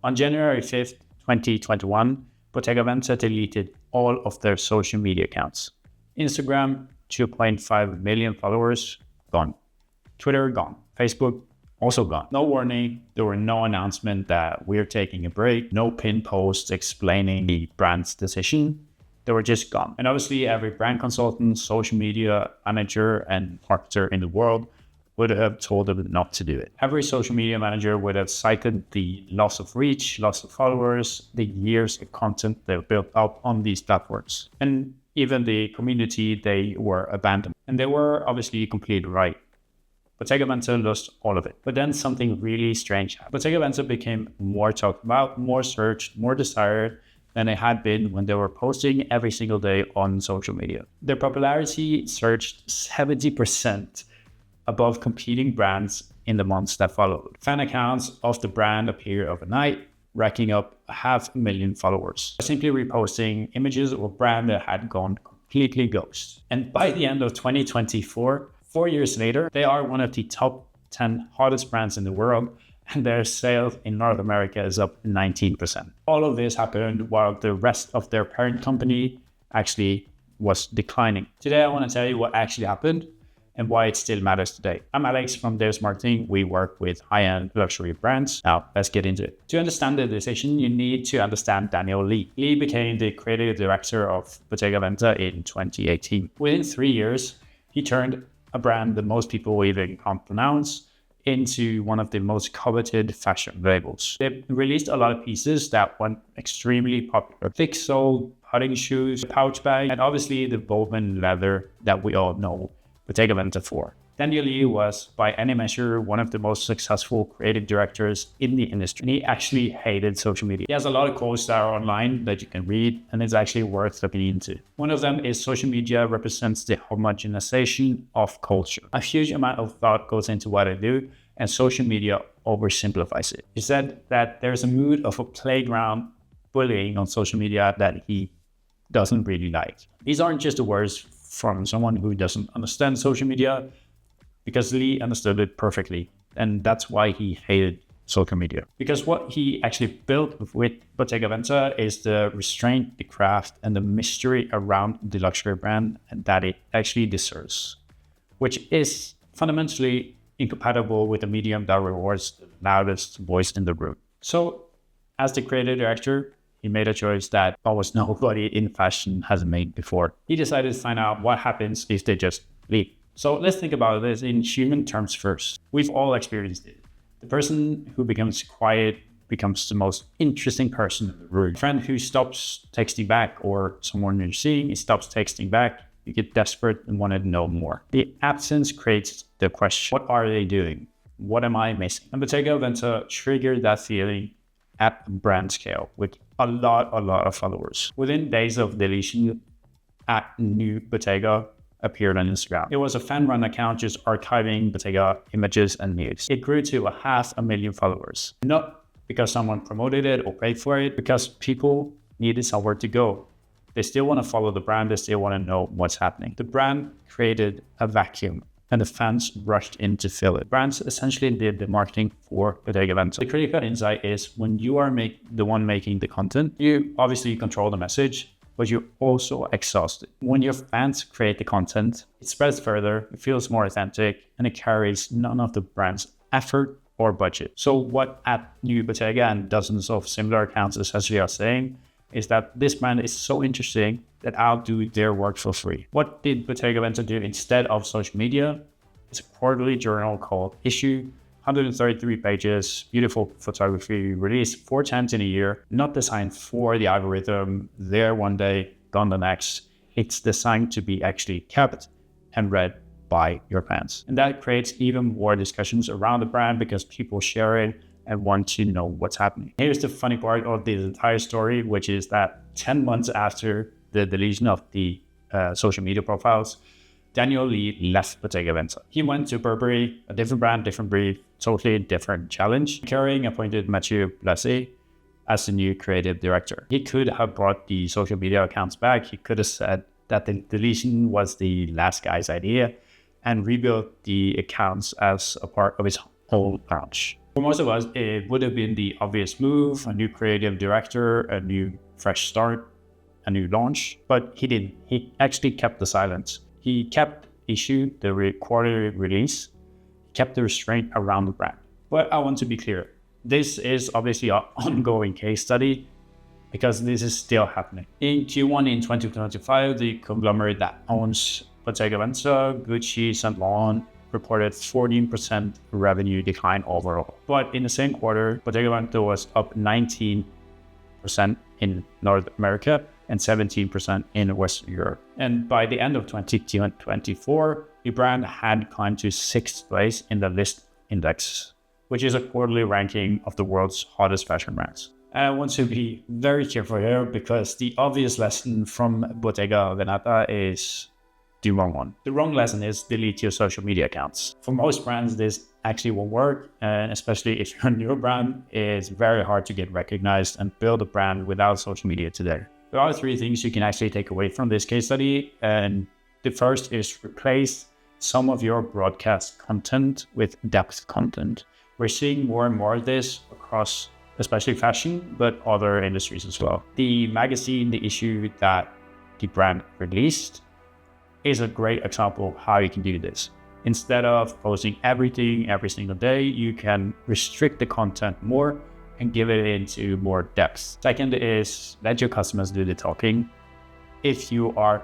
On January 5th, 2021, Bottega Veneta deleted all of their social media accounts. Instagram, 2.5 million followers, gone. Twitter, gone. Facebook, also gone. No warning. There were no announcement that we're taking a break. No pin posts explaining the brand's decision. They were just gone. And obviously every brand consultant, social media manager, and marketer in the world would have told them not to do it. Every social media manager would have cited the loss of reach, loss of followers, the years of content they built up on these platforms. And even the community, they were abandoned. And they were obviously completely right. Bottega Veneta lost all of it. But then something really strange happened. Bottega Veneta became more talked about, more searched, more desired than they had been when they were posting every single day on social media. Their popularity surged 70% above competing brands in the months that followed. Fan accounts of the brand appeared overnight, racking up 500,000 followers, simply reposting images of a brand that had gone completely ghost. And by the end of 2024, 4 years later, they are one of the top 10 hottest brands in the world, and their sales in North America is up 19%. All of this happened while the rest of their parent company actually was declining. Today, I want to tell you what actually happened and why it still matters today. I'm Alex from Davis Marketing. We work with high-end luxury brands. Now, let's get into it. To understand the decision, you need to understand Daniel Lee. Lee became the creative director of Bottega Veneta in 2018. Within 3 years, he turned a brand that most people even can't pronounce into one of the most coveted fashion labels. They released a lot of pieces that went extremely popular. Thick sole, putting shoes, pouch bag, and obviously the woven leather that we all know Bottega Veneta for. Daniel Lee was, by any measure, one of the most successful creative directors in the industry. And he actually hated social media. He has a lot of quotes that are online that you can read, and it's actually worth looking into. One of them is social media represents the homogenization of culture. A huge amount of thought goes into what I do, and social media oversimplifies it. He said that there's a mood of a playground bullying on social media that he doesn't really like. These aren't just the words from someone who doesn't understand social media, because Lee understood it perfectly. And that's why he hated social media. Because what he actually built with Bottega Veneta is the restraint, the craft, and the mystery around the luxury brand that it actually deserves, which is fundamentally incompatible with a medium that rewards the loudest voice in the room. So, as the creative director, he made a choice that almost nobody in fashion has made before. He decided to find out what happens if they just leave. So let's think about this in human terms first. We've all experienced it. The person who becomes quiet becomes the most interesting person in the room. A friend who stops texting back, or someone you're seeing, he stops texting back, you get desperate and want to know more. The absence creates the question, what are they doing? What am I missing? And Bottega Veneta triggered that feeling at brand scale with a lot of followers. Within days of deletion, at New Bottega appeared on Instagram. It was a fan-run account just archiving Bottega images and news. It grew to 500,000 followers. Not because someone promoted it or paid for it, because people needed somewhere to go. They still want to follow the brand. They still want to know what's happening. The brand created a vacuum, and the fans rushed in to fill it. Brands essentially did the marketing for Bottega Veneta. The critical insight is when you are the one making the content, you obviously control the message, but you're also exhausted. When your fans create the content, it spreads further, it feels more authentic, and it carries none of the brand's effort or budget. So what at New Bottega and dozens of similar accounts essentially are saying is that this brand is so interesting that I'll do their work for free. What did Bottega Veneta do instead of social media? It's a quarterly journal called Issue, 133 pages, beautiful photography, released 4 times in a year, not designed for the algorithm, there one day, gone the next. It's designed to be actually kept and read by your fans. And that creates even more discussions around the brand because people share it and want to know what's happening. Here's the funny part of this entire story, which is that 10 months after the deletion of the social media profiles, Daniel Lee left Bottega Veneta. He went to Burberry, a different brand, different brief, totally different challenge. Kering appointed Matthieu Blazy as the new creative director. He could have brought the social media accounts back. He could have said that the deletion was the last guy's idea and rebuilt the accounts as a part of his whole launch. For most of us, it would have been the obvious move, a new creative director, a new fresh start, a new launch, but he didn't. He actually kept the silence. He kept the quarterly release, kept the restraint around the brand. But I want to be clear. This is obviously an ongoing case study because this is still happening. In Q1 in 2025, the conglomerate that owns Bottega Veneta, Gucci, Saint Laurent reported 14% revenue decline overall. But in the same quarter, Bottega Veneta was up 19% in North America and 17% in Western Europe. And by the end of 2024, the brand had climbed to 6th place in the list index, which is a quarterly ranking of the world's hottest fashion brands. And I want to be very careful here because the obvious lesson from Bottega Veneta is the wrong one. The wrong lesson is delete your social media accounts. For most brands, this actually won't work. And especially if you're a new brand, it's very hard to get recognized and build a brand without social media today. There are 3 things you can actually take away from this case study. And the first is replace some of your broadcast content with depth content. We're seeing more and more of this across especially fashion, but other industries as well. The magazine, the issue that the brand released is a great example of how you can do this. Instead of posting everything every single day, you can restrict the content more and give it into more depth. Second is let your customers do the talking. If you are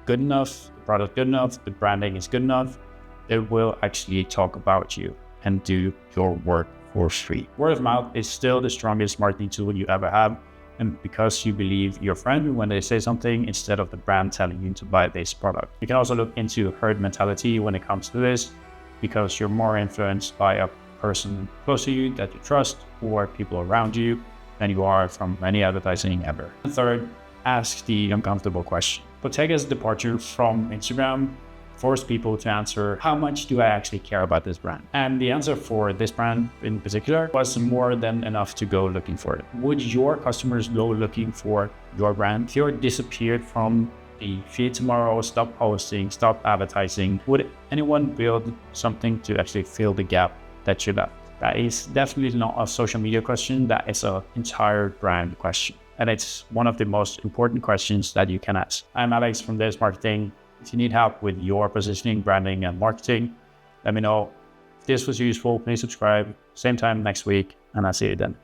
good enough, the product good enough, the branding is good enough, they will actually talk about you and do your work for free. Word of mouth is still the strongest marketing tool you ever have. And because you believe your friend when they say something instead of the brand telling you to buy this product. You can also look into herd mentality when it comes to this, because you're more influenced by a person close to you that you trust or people around you than you are from any advertising ever. And third, ask the uncomfortable question. Bottega's departure from Instagram forced people to answer, how much do I actually care about this brand? And the answer for this brand in particular was more than enough to go looking for it. Would your customers go looking for your brand? If you disappeared from the feed tomorrow, stop posting, stop advertising, would anyone build something to actually fill the gap that you left? That is definitely not a social media question. That is an entire brand question. And it's one of the most important questions that you can ask. I'm Alex from This Marketing. If you need help with your positioning, branding, and marketing, let me know. If this was useful, please subscribe. Same time next week, and I'll see you then.